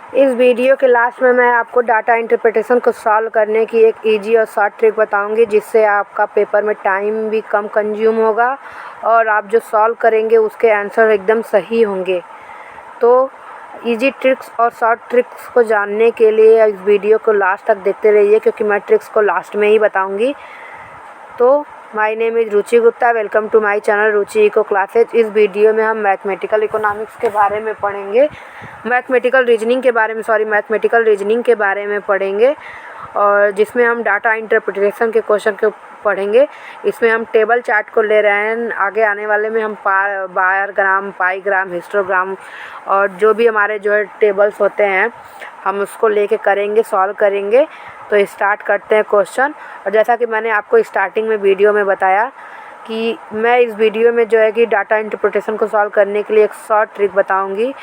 इस वीडियो के लास्ट में मैं आपको डाटा इंटरप्रिटेशन को सॉल्व करने की एक इजी और शॉर्ट ट्रिक बताऊंगी, जिससे आपका पेपर में टाइम भी कम कंज्यूम होगा और आप जो सॉल्व करेंगे उसके आंसर एकदम सही होंगे। तो इजी ट्रिक्स और शॉर्ट ट्रिक्स को जानने के लिए इस वीडियो को लास्ट तक देखते रहिए, क्योंकि मैं ट्रिक्स को लास्ट में ही बताऊंगी। तो my name is Ruchi Gupta, welcome to my channel Ruchi eco classes. इस वीडियो में हम मैथमेटिकल इकोनॉमिक्स के बारे में पढ़ेंगे, मैथमेटिकल रीजनिंग के बारे में पढ़ेंगे, और जिसमें हम डाटा इंटरप्रिटेशन के क्वेश्चन को पढ़ेंगे। इसमें हम टेबल चार्ट को ले रहे हैं। आगे आने वाले में हम बार ग्राम, पाई ग्राम, हिस्टोग्राम और जो भी हमारे जो है टेबल्स होते हैं, हम उसको लेके करेंगे, सॉल्व करेंगे। तो स्टार्ट करते हैं क्वेश्चन। और जैसा कि मैंने आपको स्टार्टिंग में वीडियो में बताया कि मैं इस वीडियो में जो है कि डाटा इंटरप्रिटेशन को सॉल्व करने के लिए एक शॉर्ट ट्रिक बताऊंगी,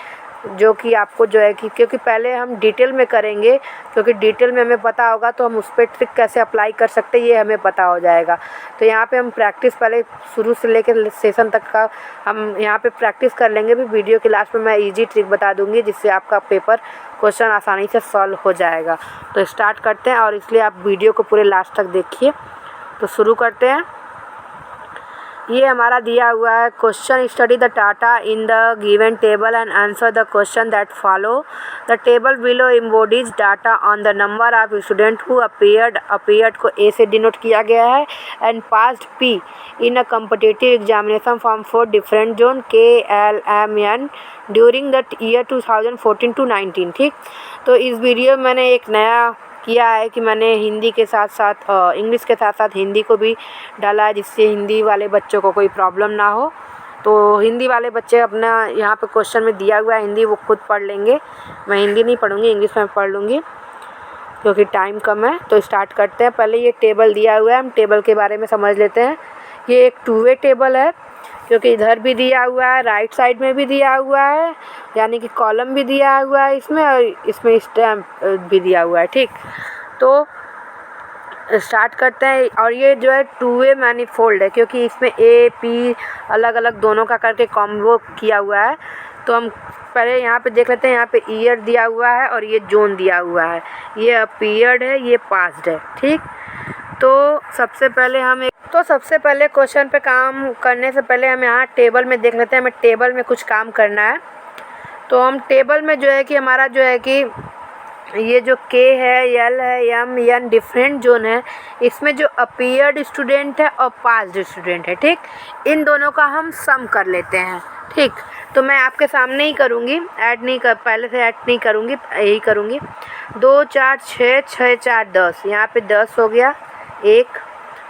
जो कि आपको जो है कि क्योंकि पहले हम डिटेल में करेंगे, क्योंकि डिटेल में हमें पता होगा तो हम उस पर ट्रिक कैसे अप्लाई कर सकते हैं ये हमें पता हो जाएगा। तो यहाँ पे हम प्रैक्टिस पहले शुरू से लेकर सेशन तक का हम यहाँ पे प्रैक्टिस कर लेंगे। फिर वीडियो के लास्ट में मैं इजी ट्रिक बता दूंगी, जिससे आपका पेपर क्वेश्चन आसानी से सॉल्व हो जाएगा। तो स्टार्ट करते हैं, और इसलिए आप वीडियो को पूरे लास्ट तक देखिए। तो शुरू करते हैं। ये हमारा दिया हुआ है question, study the data in the given table and answer the question that follow. The table below embodies data on the number of student who appeared को ए से डिनोट किया गया है, and passed P in a competitive examination from 4 different zone KLMN during the year 2014 to 19। ठीक, तो इस video में मैंने एक नया किया है कि मैंने हिंदी के साथ साथ इंग्लिश के साथ साथ हिंदी को भी डाला है, जिससे हिंदी वाले बच्चों को कोई प्रॉब्लम ना हो। तो हिंदी वाले बच्चे अपना यहाँ पे क्वेश्चन में दिया हुआ है हिंदी, वो खुद पढ़ लेंगे। मैं हिंदी नहीं पढ़ूँगी, इंग्लिश में पढ़ लूँगी क्योंकि टाइम कम है। तो स्टार्ट करते हैं। पहले ये टेबल दिया हुआ है, हम टेबल के बारे में समझ लेते हैं। ये एक 2 वे टेबल है, क्योंकि इधर भी दिया हुआ है, राइट साइड में भी दिया हुआ है, यानी कि कॉलम भी दिया हुआ है इसमें, और इसमें स्टैम्प भी दिया हुआ है। ठीक, तो स्टार्ट करते हैं। और ये जो है 2 वे मैनीफोल्ड है, क्योंकि इसमें AP अलग अलग दोनों का करके कॉम्बो किया हुआ है। तो हम पहले यहाँ पे देख लेते हैं। यहाँ पे ईयर दिया हुआ है और ये जोन दिया हुआ है। ये अपीयर्ड है, ये पास्ड है। ठीक, तो सबसे पहले क्वेश्चन पे काम करने से पहले हम यहाँ टेबल में देख लेते हैं। हमें टेबल में कुछ काम करना है। तो हम टेबल में जो है कि हमारा जो है कि ये जो K है, L है, M, N डिफरेंट जोन है, इसमें जो अपीयर्ड स्टूडेंट है और पास्ड स्टूडेंट है, ठीक, इन दोनों का हम सम कर लेते हैं। ठीक, तो मैं आपके सामने ही करूँगी, पहले से ऐड नहीं करूँगी, यही करूँगी। 2 4 6 6 4 10, यहाँ पे 10 हो गया, 1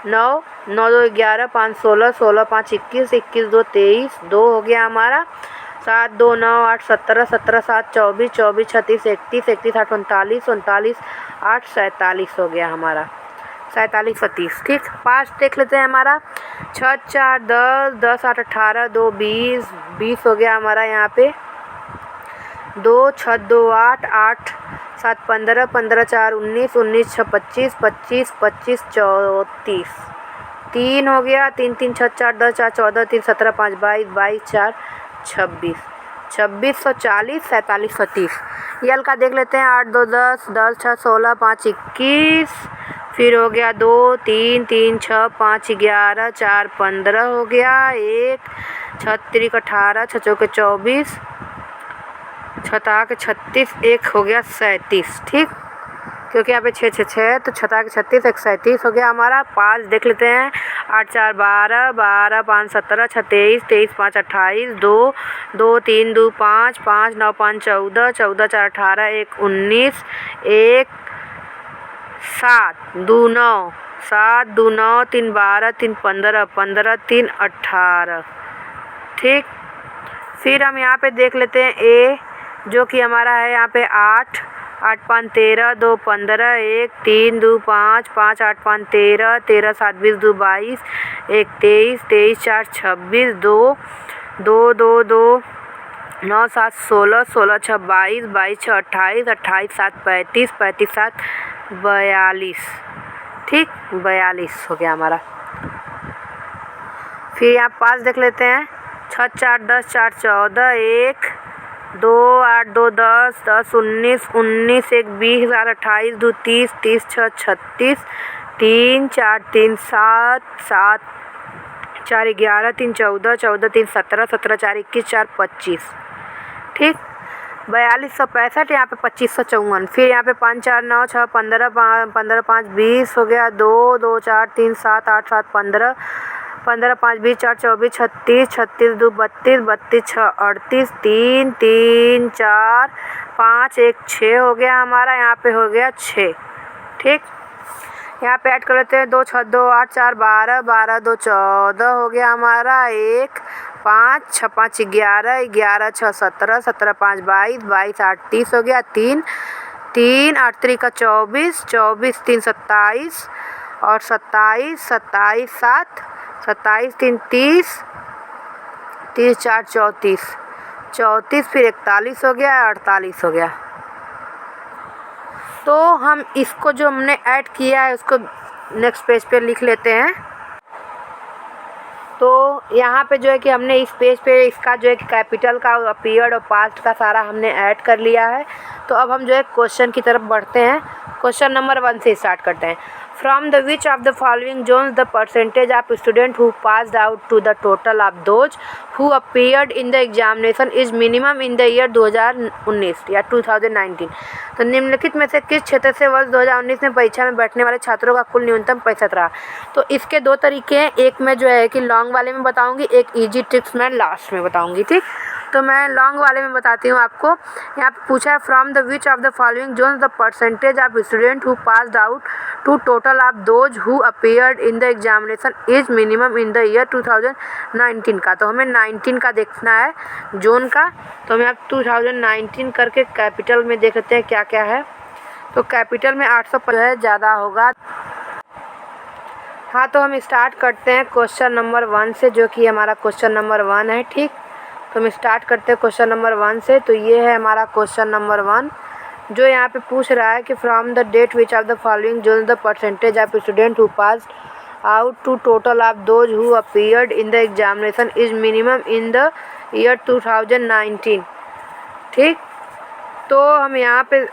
9 9 2 11 5 16 16 5 21 21 2 23 2 हो गया हमारा, 7 2 9 8 17 17 7 24 24 36 31 31 8 39 39 8 47 हो गया हमारा, 47 और 30। ठीक, 5 देख लेते हैं। हमारा 6 4 10 10 8 18 2 20 20 हो गया हमारा। यहाँ पे 2 6 2 8 8 7 15 15 4 19 19 6 25 25 25 34 3 हो गया, 3 3 6 4 10 4 14 3 17 5 22 22 4 26 26 और 40 47 और 30। यल का देख लेते हैं। 8 2 10 10 6 16 5 21, फिर हो गया 2 3 3 6 5 11 4 15 हो गया, 1 6 3 18 6 4 24 6 के 36, 1 हो गया 37। ठीक, क्योंकि यहाँ पे 6 6 6 तो 6 के 36 1 37 हो गया हमारा। 5 देख लेते हैं। 8 4 12 12 5 17 6 23 23 5 28 2 2 3 2 5 5 9 5 14 14 4 18 1 19 1 7 2 9 7 2 9 3 12 3 15 15 3 18। ठीक, फिर हम यहाँ पे देख लेते हैं A, जो कि हमारा है यहाँ पे 8 8 5 13 2 15 1 3 2 5 5 8 5 13 13 7 20 2 22 1 23 23 4 26 2 2 2 2 9 7 16 16 6 22 22 6 28 28 7 35 35 7 42। ठीक, 42 हो गया हमारा। फिर यहाँ 5 देख लेते हैं। 6 4 10 4 14 1 2 8 2 10 10 19 19 1 20 11 28 2 30 30 6 36 3 4 3 7 7 4 11 3 14 14 3 17 17 4 21 4 25 ठीक। 4265 यहाँ पे 2554, फिर यहाँ पे 5 4 9 6 15 15 5 20 हो गया, 2 2 4 3 7 8 7 15 15 5 20 4 24 36 36 2 32 32 6 38 3 3 4 5 1 6 हो गया हमारा, यहाँ पे हो गया 6 ठीक। यहाँ पे ऐड कर लेते हैं, 2 6 2 8 4 12 12 2 14 हो गया हमारा, 1 5 6 5 11 11 6 17 17 5 22 22 8 30 हो गया, 3 3 8 3 का 24 24 3 27 और 27 27 7 27 3 30 30 4 34 34 फिर 41 हो गया, 48 हो गया। तो हम इसको जो हमने ऐड किया है उसको नेक्स्ट पेज पे लिख लेते हैं। तो यहाँ पे जो है कि हमने इस पेज पे इसका जो है कि कैपिटल का, पीरियड और पास्ट का सारा हमने ऐड कर लिया है। तो अब हम जो है क्वेश्चन की तरफ बढ़ते हैं। क्वेश्चन नंबर 1 से स्टार्ट करते हैं। From the which of the following zones the percentage of student who passed out to the total of those who appeared in the examination is minimum in the year 2019 या 2019। तो निम्नलिखित में से किस क्षेत्र से वर्ष 2019 में परीक्षा में बैठने वाले छात्रों का कुल न्यूनतम प्रतिशत रहा। तो इसके 2 तरीके हैं, एक मैं जो है कि लॉन्ग वाले में बताऊंगी, एक इजी ट्रिक्स मैं लास्ट में बताऊंगी ठीक। तो मैं लॉन्ग वाले में बताती हूँ आपको। यहाँ पे पूछा है from the which of the following zones the percentage of student who passed out to total of those who appeared in the examination is minimum in the year 2019 का। तो हमें 19 का देखना है जोन का। तो हमें अब 2019 करके कैपिटल में देख लेते हैं क्या क्या है। तो कैपिटल में 850 ज़्यादा होगा। हाँ, तो हम स्टार्ट करते हैं क्वेश्चन नंबर 1 से, जो कि हमारा क्वेश्चन नंबर 1 है ठीक। तो हम स्टार्ट करते हैं क्वेश्चन नंबर 1 से। तो ये है हमारा क्वेश्चन नंबर 1, जो यहाँ पे पूछ रहा है कि from the date which of the following जो the percentage of student who passed out to total of those who appeared in the examination is minimum in the year 2019 ठीक। तो हम यहाँ पे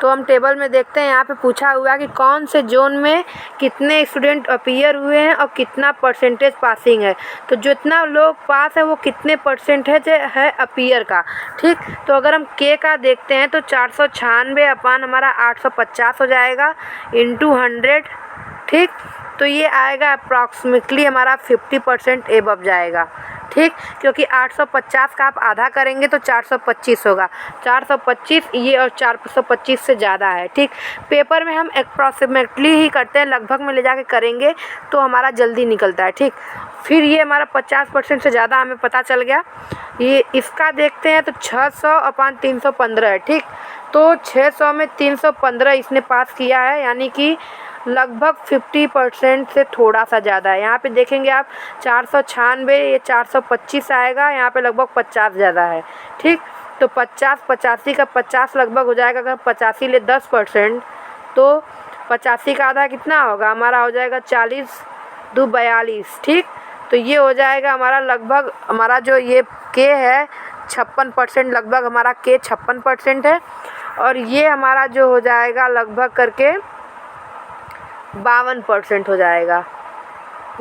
हम टेबल में देखते हैं। यहाँ पे पूछा हुआ है कि कौन से जोन में कितने स्टूडेंट अपीयर हुए हैं और कितना परसेंटेज पासिंग है। तो जितना लोग पास है वो कितने परसेंटेज है अपीयर का ठीक। तो अगर हम के का देखते हैं तो 496 अपान हमारा 850 हो जाएगा इंटू 100 ठीक। तो ये आएगा अप्रॉक्सीमेटली हमारा 50% एबव जाएगा ठीक, क्योंकि 850 का आप आधा करेंगे तो 425 होगा। 425 ये और 425 से ज़्यादा है ठीक। पेपर में हम अप्रॉक्सीमेटली ही करते हैं, लगभग में ले जाके करेंगे तो हमारा जल्दी निकलता है ठीक। फिर ये हमारा 50% से ज़्यादा हमें पता चल गया। ये इसका देखते हैं तो 600 अपान 315 है ठीक। तो 600 में 315 इसने पास किया है, यानी कि लगभग 50% से थोड़ा सा ज़्यादा है। यहाँ पे देखेंगे आप 496 ये 425 आएगा, यहाँ पे लगभग 50 ज़्यादा है ठीक। तो 50 85 का 50 लगभग हो जाएगा। अगर 85 ले 10% तो 85 का आधा कितना होगा हमारा, हो जाएगा 40 2 42 ठीक। तो ये हो जाएगा हमारा लगभग, हमारा जो ये के है 56%, लगभग हमारा के 56% है। और ये हमारा जो हो जाएगा लगभग करके 52% हो जाएगा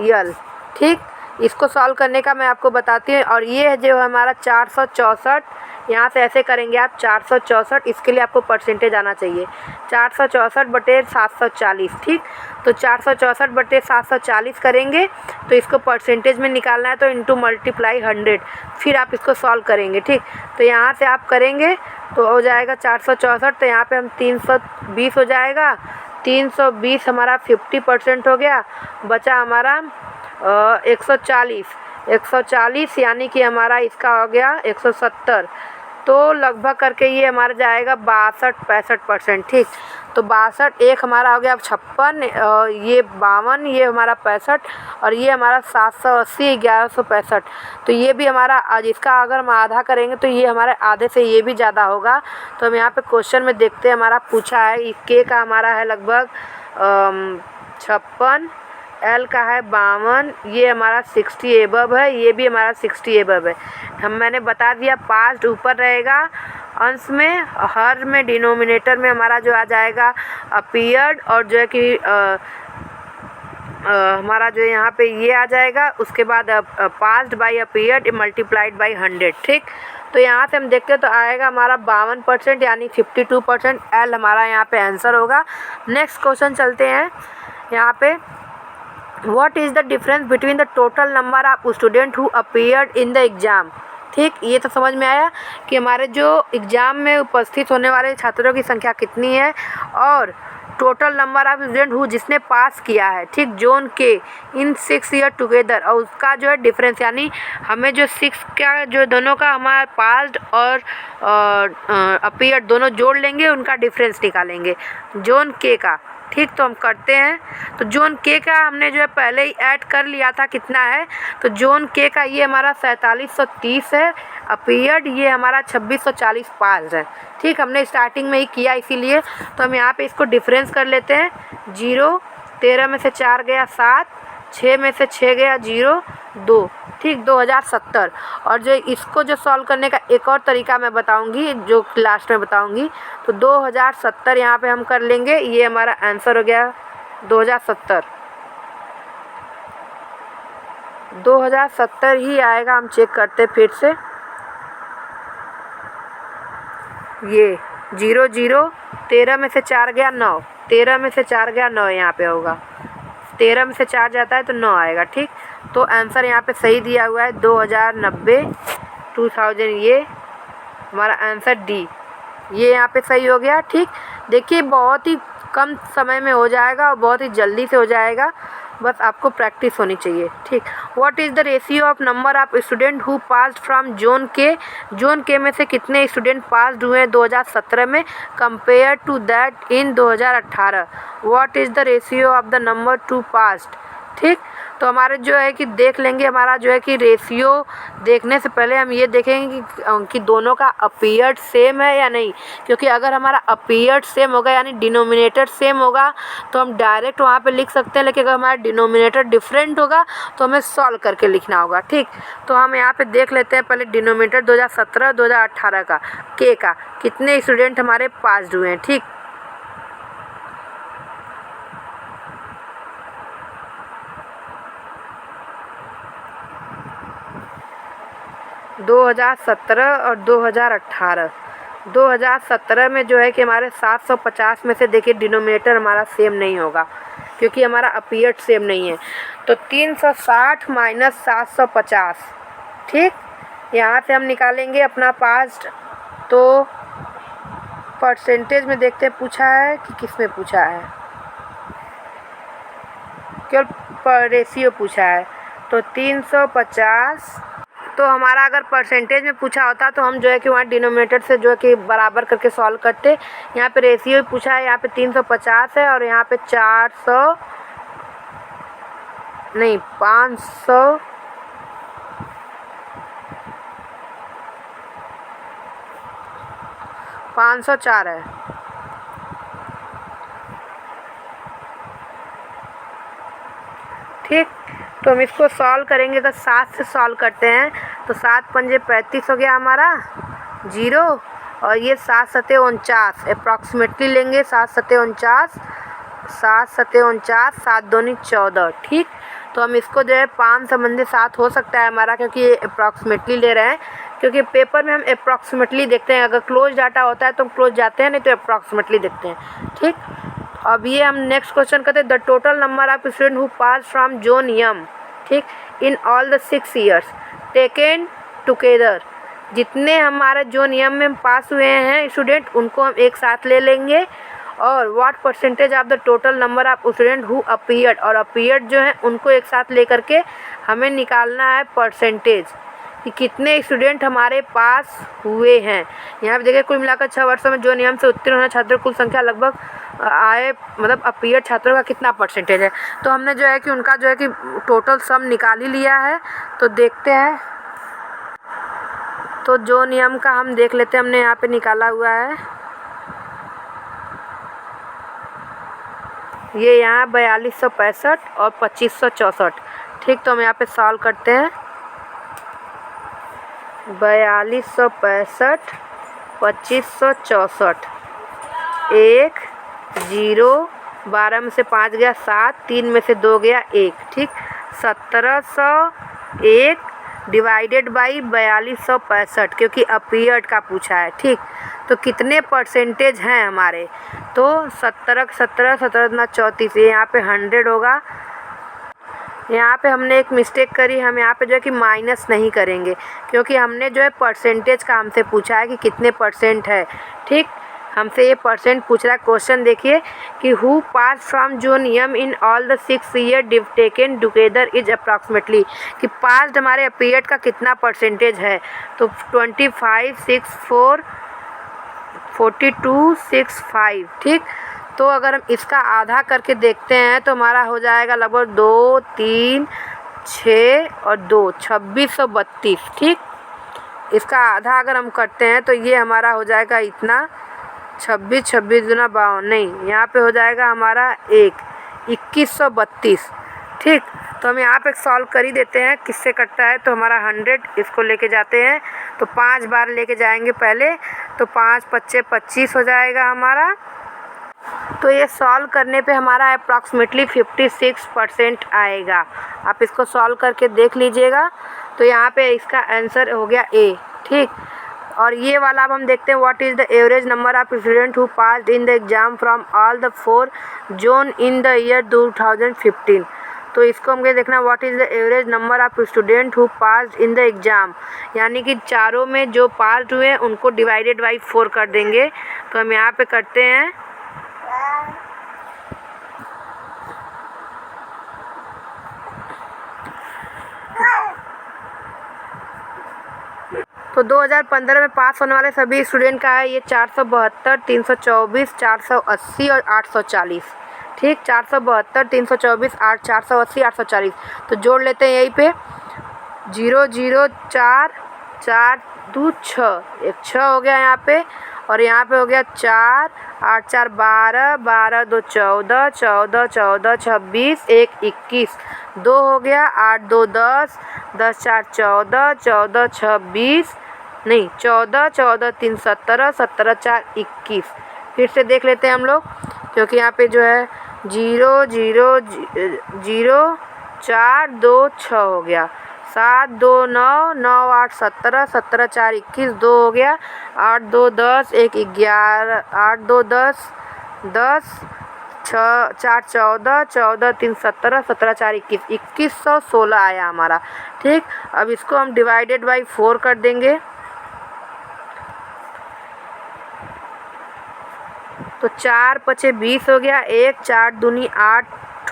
यल ठीक। इसको सॉल्व करने का मैं आपको बताती हूँ। और ये है जो हमारा 464, यहाँ से ऐसे करेंगे आप 464, इसके लिए आपको परसेंटेज आना चाहिए 464 बटे 740 ठीक। तो 464 बटे 740 करेंगे तो इसको परसेंटेज में निकालना है, तो इंटू मल्टीप्लाई 100, फिर आप इसको सॉल्व करेंगे ठीक। तो यहाँ से आप करेंगे तो हो जाएगा 464, तो यहाँ पे हम 320 हो जाएगा। 320 हमारा 50% हो गया, बचा हमारा 140 यानी कि हमारा इसका हो गया 170। तो लगभग करके ये हमारा जाएगा 62-65% ठीक। तो 62 एक हमारा हो गया 56, ये 52, ये हमारा 65 और ये हमारा 780 1165। तो ये भी हमारा आज इसका अगर हम आधा करेंगे तो ये हमारे आधे से ये भी ज़्यादा होगा। तो हम यहाँ पे क्वेश्चन में देखते हैं, हमारा पूछा है के का हमारा है लगभग 56, एल का है 52, ये हमारा 60 एबव है, ये भी हमारा 60 एबव है। मैंने बता दिया पास्ट ऊपर रहेगा अंश में, हर में डिनोमिनेटर में हमारा जो आ जाएगा अपीयर्ड, और जो है कि हमारा जो यहाँ पे ये आ जाएगा, उसके बाद past by appeared multiplied by 100। ठीक, तो यहाँ से हम देखते हैं तो आएगा हमारा 52% यानी 52%। एल हमारा यहाँ पे आंसर होगा। नेक्स्ट क्वेश्चन चलते हैं। यहाँ पे what is the difference between the total number of student who appeared in the exam. ठीक, ये तो समझ में आया कि हमारे जो एग्ज़ाम में उपस्थित होने वाले छात्रों की संख्या कितनी है, और total number of student who जिसने पास किया है, ठीक, जोन के इन 6 ईयर टुगेदर, और उसका जो है डिफरेंस, यानी हमें जो 6 का जो दोनों का हमारा पास्ड और अपीयर्ड दोनों जोड़ लेंगे, उनका डिफरेंस निकालेंगे जोन के का। ठीक, तो हम करते हैं। तो जोन के का हमने जो है पहले ही ऐड कर लिया था, कितना है, तो जोन के का ये हमारा 4730 है, अपीयर्ड ये हमारा 2640 पास है। ठीक, हमने स्टार्टिंग में ही किया इसीलिए। तो हम यहाँ पे इसको डिफरेंस कर लेते हैं। 0, 13 में से 4 गया 7, 6 में से 6 गया 0, 2। ठीक, 2070। और जो इसको जो सॉल्व करने का एक और तरीका मैं बताऊंगी, जो लास्ट में बताऊंगी। तो 2070 यहाँ पे हम कर लेंगे, ये हमारा आंसर हो गया 2070। 2070 ही आएगा, हम चेक करते फिर से। ये 0 0, 13 में से 4 गया 9, 13 में से 4 गया 9, यहाँ पे होगा 13 में से 4 जाता है तो 9 आएगा। ठीक, तो आंसर यहाँ पे सही दिया हुआ है 2090, 2000, ये हमारा आंसर डी, ये यहाँ पे सही हो गया। ठीक, देखिए बहुत ही कम समय में हो जाएगा और बहुत ही जल्दी से हो जाएगा, बस आपको प्रैक्टिस होनी चाहिए। ठीक, what is the ratio of number of student who passed from zone के, जोन के में से कितने स्टूडेंट पास्ड हुए हैं 2017 में compare to that in 2018। What is the ratio of the number to passed. ठीक, तो हमारे जो है कि देख लेंगे, हमारा जो है कि रेशियो देखने से पहले हम ये देखेंगे कि दोनों का अपीयर्ड सेम है या नहीं, क्योंकि अगर हमारा अपीयर्ड सेम होगा यानी डिनोमिनेटर सेम होगा तो हम डायरेक्ट वहाँ पे लिख सकते हैं, लेकिन अगर हमारा डिनोमिनेटर डिफरेंट होगा तो हमें सॉल्व करके लिखना होगा। ठीक, तो हम यहाँ पे देख लेते हैं पहले डिनोमिनेटर 2017 2018 का के का कितने स्टूडेंट हमारे पास हुए हैं। ठीक, 2017 और 2018। 2017 में जो है कि हमारे 750 में से देखिए डिनोमिनेटर हमारा सेम नहीं होगा, क्योंकि हमारा अपीयर्ड सेम नहीं है। तो 360 माइनस 750। ठीक, यहाँ से हम निकालेंगे अपना पास्ट। तो परसेंटेज में देखते हैं पूछा है कि किस में पूछा है, केवल रेशियो पूछा है। तो 350, तो हमारा अगर परसेंटेज में पूछा होता तो हम जो है कि वहाँ डिनोमिनेटर से जो है कि बराबर करके सॉल्व करते। यहाँ पे रेशियो पूछा है, यहाँ पे 350 है और यहाँ पे 400 नहीं 500 504 है। ठीक, तो हम इसको सॉल्व करेंगे तो 7 से सॉल्व करते हैं। तो 7 पंजे 35 हो गया हमारा 0, और ये 7 सते 49 अप्रॉक्सीमेटली लेंगे। 7 सते 49, 7 सते 49, 7 दूनी 14। ठीक, तो हम इसको जो है 5 संबंधी 7 हो सकता है हमारा, क्योंकि ये अप्रॉक्सीमेटली ले रहे हैं, क्योंकि पेपर में हम अप्रॉक्सीमेटली देखते हैं। अगर क्लोज डाटा होता है तो हम क्लोज जाते हैं, नहीं तो अप्रॉक्सीमेटली देखते हैं। ठीक, अब ये हम नेक्स्ट क्वेश्चन करते हैं। The total number of student who pass from zone M, ठीक, in all the 6 years taken together, जितने हमारे जोन यम में पास हुए हैं स्टूडेंट उनको हम एक साथ ले लेंगे। और what percentage of the total number of student who appeared, और अपीयर्ड जो है उनको एक साथ लेकर के हमें निकालना है परसेंटेज कि कितने स्टूडेंट हमारे पास हुए हैं। यहाँ पे देखिए कुल मिलाकर 6 वर्षों में जो नियम से उत्तीर्ण होने छात्रों कुल संख्या लगभग आए, मतलब अपीयर्ड छात्रों का कितना परसेंटेज है। तो हमने जो है कि उनका जो है कि टोटल सम निकाल ही लिया है। तो देखते हैं, तो जो नियम का हम देख लेते हैं, हमने यहाँ पे निकाला हुआ है। ये यहाँ 4265 और 2564। ठीक, तो हम यहाँ पे सॉल्व करते हैं। 4265 2564, 1 0, 12 में से 5 गया 7, 3 में से 2 गया 1। ठीक, 1701 डिवाइडेड बाई 4265, क्योंकि अपीयर्ड का पूछा है। ठीक, तो कितने परसेंटेज हैं हमारे, तो 17 17 17 34, ये यहाँ पे 100 होगा। यहाँ पे हमने एक मिस्टेक करी, हम यहाँ पे जो है कि माइनस नहीं करेंगे, क्योंकि हमने जो है परसेंटेज का हमसे पूछा है कि कितने परसेंट है। ठीक, हमसे ये परसेंट पूछ रहा है। क्वेश्चन देखिए कि who pass from zone M in all the 6 year taken together is approximately, कि पास्ट हमारे पीरियड का कितना परसेंटेज है, तो 25 6 4 42 6 5। ठीक, तो अगर हम इसका आधा करके देखते हैं तो हमारा हो जाएगा लगभग 2 3 6 और 2 2632। ठीक, इसका आधा अगर हम करते हैं तो ये हमारा हो जाएगा इतना 26 26 दूना 52, नहीं, यहाँ पे हो जाएगा हमारा 2132। ठीक, तो हम यहाँ पे सॉल्व कर ही देते हैं। किससे कटता है, तो हमारा 100 इसको लेके जाते हैं तो 5 बार लेके जाएंगे पहले, तो 5 5 25 हो जाएगा हमारा। तो ये सॉल्व करने पे हमारा अप्रॉक्सीमेटली 56% आएगा। आप इसको सॉल्व करके देख लीजिएगा। तो यहाँ पे इसका आंसर हो गया ए। ठीक, और ये वाला अब हम देखते हैं, what is the average number of student who passed in the exam from all the 4 zone in the year 2015। तो इसको हमको देखना, what is the average number of student who passed in the exam, यानी कि चारों में जो passed हुए हैं उनको डिवाइडेड बाई 4 कर देंगे। तो हम यहाँ पे करते हैं, तो 2015 में पास होने वाले सभी स्टूडेंट का है ये 472 324 480 और 840। ठीक, 472 324 480 840। तो जोड़ लेते हैं यहीं पे, 0 0 4 4 2 6, एक 6 हो गया यहाँ पे, और यहाँ पे हो गया 4 8 4 12 12 2 14 14 14 26 1 21, 2 हो गया, 8 2 10 10 4 14 14 26, नहीं 14 14 3 17 17 4 21। फिर से देख लेते हैं हम लोग, क्योंकि यहाँ पे जो है 0 0 0 4 2 6 हो गया, 7 2 9 9 8 17 17 4 21, 2 हो गया, 8 2 10 1 11 8 2 10 10 6 4 14 14 3 17 17 4 21, 2116 आया हमारा। ठीक, अब इसको हम डिवाइडेड बाई 4 कर देंगे, तो 4 5 20 हो गया, 1 4 दूनी 8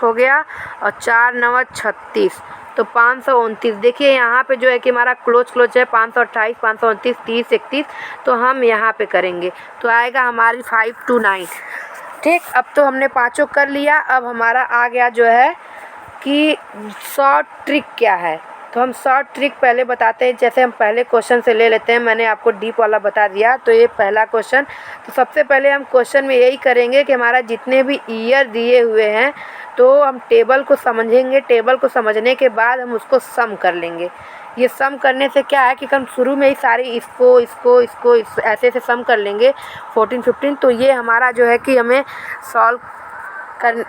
हो गया, और 4 9 36, तो 529। देखिए यहाँ पे जो है कि हमारा क्लोज है 528 529 30 31, तो हम यहाँ पे करेंगे तो आएगा हमारी 529। ठीक, अब तो हमने पाँचों कर लिया। अब हमारा आ गया जो है कि शॉर्ट ट्रिक क्या है, तो हम शॉर्ट ट्रिक पहले बताते हैं। जैसे हम पहले क्वेश्चन से ले लेते हैं, मैंने आपको डीप वाला बता दिया, तो ये पहला क्वेश्चन। तो सबसे पहले हम क्वेश्चन में यही करेंगे कि हमारा जितने भी ईयर दिए हुए हैं तो हम टेबल को समझेंगे, टेबल को समझने के बाद हम उसको सम कर लेंगे। ये सम करने से क्या है कि हम शुरू में ही सारी इसको ऐसे ऐसे सम कर लेंगे 14 15, तो ये हमारा जो है कि हमें सॉल्व कर,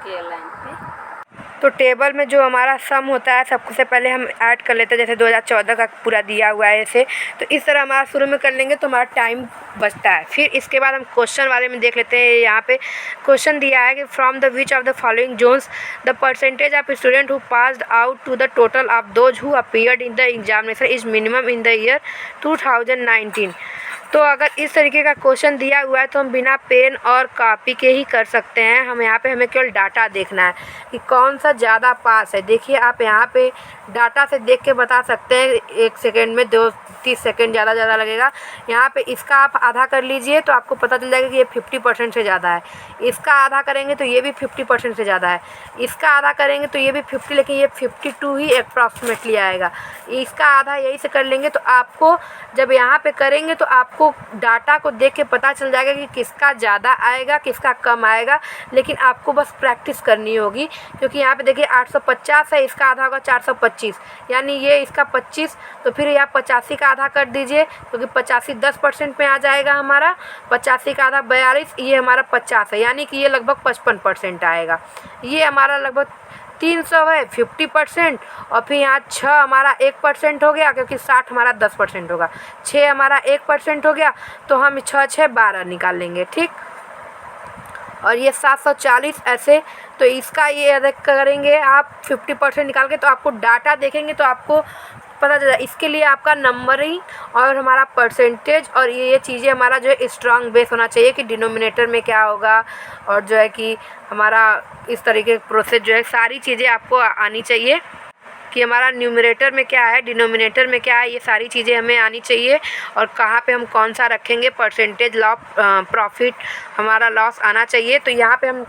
तो टेबल में जो हमारा सम होता है सबसे पहले हम ऐड कर लेते हैं। जैसे 2014 का पूरा दिया हुआ है ऐसे, तो इस तरह हमारा शुरू में कर लेंगे तो हमारा टाइम बचता है। फिर इसके बाद हम क्वेश्चन वाले में देख लेते हैं। यहाँ पे क्वेश्चन दिया है कि from the which of the following zones the percentage of student who passed out to the total of those who appeared in the examination is minimum in the year 2019। तो अगर इस तरीके का क्वेश्चन दिया हुआ है तो हम बिना पेन और कॉपी के ही कर सकते हैं। हम यहाँ पे हमें केवल डाटा देखना है कि कौन सा ज़्यादा पास है। देखिए आप यहाँ पे डाटा से देख के बता सकते हैं, 1 सेकेंड में 30 सेकेंड ज़्यादा लगेगा। यहाँ पे इसका आप आधा कर लीजिए तो आपको पता चल जाएगा कि ये 50% से ज़्यादा है। इसका आधा करेंगे तो ये भी 50% से ज़्यादा है। इसका आधा करेंगे तो ये भी 50, लेकिन ये 52 ही अप्रॉक्सीमेटली आएगा। इसका आधा यही से कर लेंगे तो आपको जब यहाँ पे करेंगे तो आपको आपको डाटा को देख के पता चल जाएगा कि किसका ज़्यादा आएगा किसका कम आएगा, लेकिन आपको बस प्रैक्टिस करनी होगी। क्योंकि यहाँ पे देखिए 850 है, इसका आधा होगा 425, यानी ये इसका 25, तो फिर यहाँ 85 का आधा कर दीजिए, क्योंकि 85 10% में आ जाएगा हमारा। 85 का आधा 42, ये हमारा 50 है, यानी कि ये लगभग 55% आएगा। ये हमारा लगभग 300 है 50%, और फिर यहाँ 6 हमारा 1% हो गया, क्योंकि 60 हमारा 10% होगा। 6 हमारा 1% हो गया, तो हम 6 6 12 निकाल लेंगे, ठीक। और ये 740 ऐसे, तो इसका ये अधिक करेंगे आप 50% निकाल के, तो आपको डाटा देखेंगे तो आपको पता चला। इसके लिए आपका नंबरिंग और हमारा परसेंटेज और ये चीज़ें हमारा जो है स्ट्रांग बेस होना चाहिए कि डिनोमिनेटर में क्या होगा, और जो है कि हमारा इस तरीके प्रोसेस जो है सारी चीज़ें आपको आनी चाहिए कि हमारा न्यूमरेटर में क्या है, डिनोमिनेटर में क्या है, ये सारी चीज़ें हमें आनी चाहिए। और कहाँ पे हम कौन सा रखेंगे, परसेंटेज लॉस प्रॉफिट हमारा लॉस आना चाहिए। तो यहाँ पे हम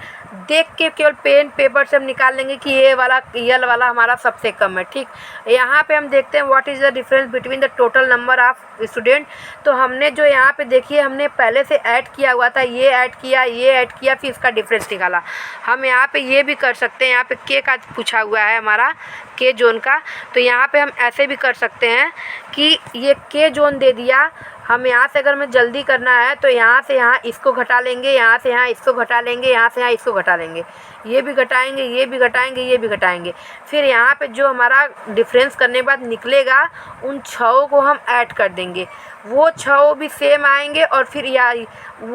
देख के केवल पेन पेपर से हम निकाल लेंगे कि ये वाला हमारा सबसे कम है, ठीक। यहाँ पे हम देखते हैं what is the difference between the total number of student. तो हमने जो यहाँ पे देखिए हमने पहले से ऐड किया हुआ था, ये ऐड किया फिर इसका डिफरेंस निकाला। हम यहाँ पे ये भी कर सकते हैं, यहाँ पे के का पूछा हुआ है हमारा, के जोन का, तो यहाँ पे हम ऐसे भी कर सकते हैं कि ये के जोन दे दिया। हम यहाँ से अगर हमें जल्दी करना है तो यहाँ से यहाँ इसको घटा लेंगे, यहाँ से यहाँ इसको घटा लेंगे, यहाँ से यहाँ इसको घटा लेंगे, ये भी घटाएंगे, ये भी घटाएंगे, ये भी घटाएंगे। फिर यहाँ पे जो हमारा डिफरेंस करने के बाद निकलेगा उन 6 को हम ऐड कर देंगे, वो 6 भी सेम आएंगे, और फिर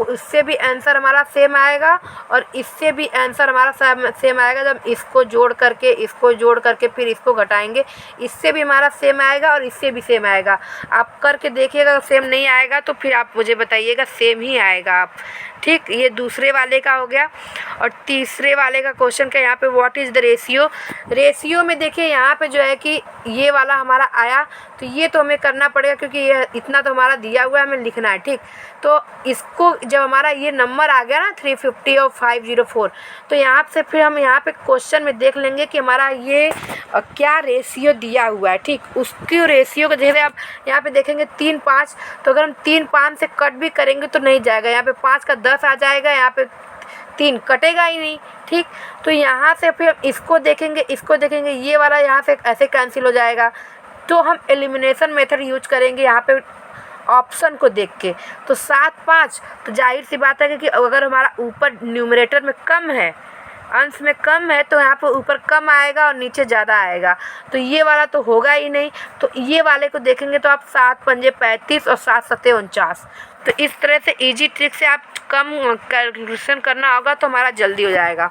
इससे भी आंसर हमारा सेम आएगा, और इससे भी आंसर हमारा सेम आएगा। जब इसको जोड़ करके फिर इसको घटाएंगे, इससे भी हमारा सेम आएगा और इससे भी सेम आएगा। आप करके देखिएगा, सेम नहीं आएगा तो फिर आप मुझे बताइएगा, सेम ही आएगा आप, ठीक। ये दूसरे वाले का हो गया। और तीसरे वाले का क्वेश्चन का यहाँ पे व्हाट इज़ द रेशियो में देखिए यहाँ पे जो है कि ये वाला हमारा आया, तो ये तो हमें करना पड़ेगा क्योंकि ये इतना तो हमारा दिया हुआ है, हमें लिखना है, ठीक। तो इसको जब हमारा ये नंबर आ गया ना 350 और 504, तो यहाँ से फिर हम यहाँ पे क्वेश्चन में देख लेंगे कि हमारा ये क्या रेशियो दिया हुआ है, ठीक। उसकी रेशियो को जैसे आप यहाँ पे देखेंगे 3 5, तो अगर हम 3 5 से कट भी करेंगे तो नहीं जाएगा, यहाँ पे 5 का 10 आ जाएगा, यहाँ पे 3 कटेगा ही नहीं, ठीक। तो यहाँ से फिर इसको देखेंगे, ये वाला यहाँ से ऐसे कैंसिल हो जाएगा। तो हम एलिमिनेशन मेथड यूज करेंगे यहाँ पे ऑप्शन को देख के। तो 7 5, तो जाहिर सी बात है कि अगर हमारा ऊपर न्यूमरेटर में कम है, अंश में कम है, तो यहाँ पर ऊपर कम आएगा और नीचे ज़्यादा आएगा, तो ये वाला तो होगा ही नहीं। तो ये वाले को देखेंगे तो आप 7 5 35 और 7 7 49। तो इस तरह से इजी ट्रिक से आप कम कैलकुलेशन करना होगा तो हमारा जल्दी हो जाएगा।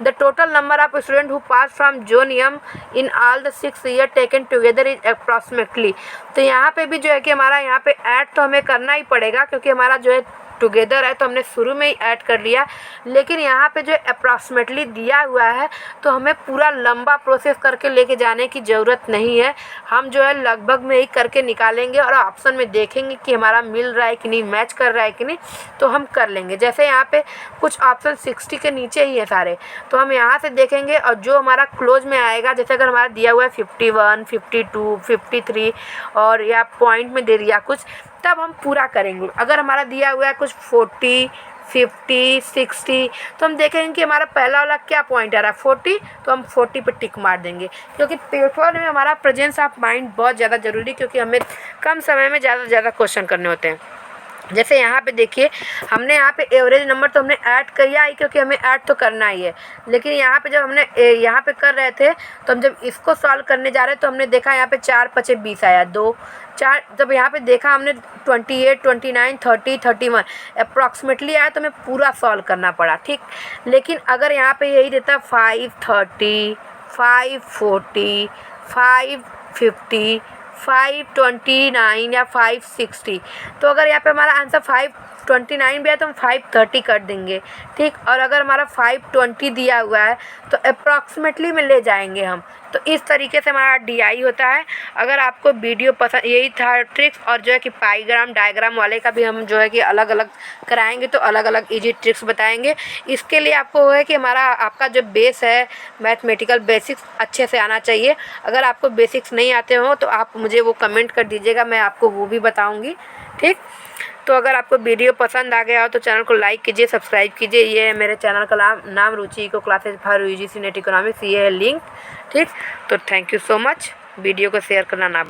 The total number of student who pass from zone M in all the 6 year taken together is approximately. तो यहाँ पे भी जो है कि हमारा यहाँ पे ऐड तो हमें करना ही पड़ेगा, क्योंकि हमारा जो है टुगेदर है तो हमने शुरू में ही ऐड कर लिया। लेकिन यहाँ पे जो अप्रॉक्सीमेटली दिया हुआ है तो हमें पूरा लंबा प्रोसेस करके लेके जाने की ज़रूरत नहीं है। हम जो है लगभग में ही करके निकालेंगे और ऑप्शन में देखेंगे कि हमारा मिल रहा है कि नहीं, मैच कर रहा है कि नहीं, तो हम कर लेंगे। जैसे यहाँ पे कुछ ऑप्शन 60 के नीचे ही है सारे, तो हम यहाँ से देखेंगे और जो हमारा क्लोज में आएगा, जैसे अगर हमारा दिया हुआ है 51 52 53 और या पॉइंट में दे दिया कुछ, तब हम पूरा करेंगे। अगर हमारा दिया हुआ है कुछ 40 50 60, तो हम देखेंगे कि हमारा पहला वाला क्या पॉइंट आ रहा है 40, तो हम 40 पे टिक मार देंगे। क्योंकि पेपर में हमारा प्रेजेंस ऑफ माइंड बहुत ज़्यादा ज़रूरी, क्योंकि हमें कम समय में ज़्यादा से ज़्यादा क्वेश्चन करने होते हैं। जैसे यहाँ पे देखिए हमने यहाँ पे एवरेज नंबर तो हमने ऐड किया ही, क्योंकि हमें ऐड तो करना ही है। लेकिन यहाँ पे जब हमने यहाँ पे कर रहे थे, तो हम जब इसको सॉल्व करने जा रहे तो हमने देखा यहाँ पे 4 5 20 आया, 2 4, जब यहाँ पे देखा हमने 28 29 30 31 अप्रॉक्सीमेटली आया, तो हमें पूरा सॉल्व करना पड़ा, ठीक। लेकिन अगर यहाँ पे यही देता 530 540 550 529 या 560, तो अगर यहाँ पे हमारा आंसर 529 भी है तो हम 530 कर देंगे, ठीक। और अगर हमारा 520 दिया हुआ है तो अप्रॉक्सीमेटली में ले जाएंगे हम। तो इस तरीके से हमारा डीआई होता है। अगर आपको वीडियो पसंद, यही था ट्रिक्स, और जो है कि पाईग्राम डायग्राम वाले का भी हम जो है कि अलग अलग कराएंगे, तो अलग अलग इजी ट्रिक्स बताएंगे। इसके लिए आपको है कि हमारा आपका जो बेस है मैथमेटिकल बेसिक्स अच्छे से आना चाहिए। अगर आपको बेसिक्स नहीं आते हो तो आप मुझे वो कमेंट कर दीजिएगा, मैं आपको वो भी बताऊँगी, ठीक। तो अगर आपको वीडियो पसंद आ गया हो तो चैनल को लाइक कीजिए, सब्सक्राइब कीजिए। ये है मेरे चैनल का नाम Ruchi eco classes for UGC NET economics, ये है लिंक। ठीक, तो thank you so much. Video को शेयर करना ना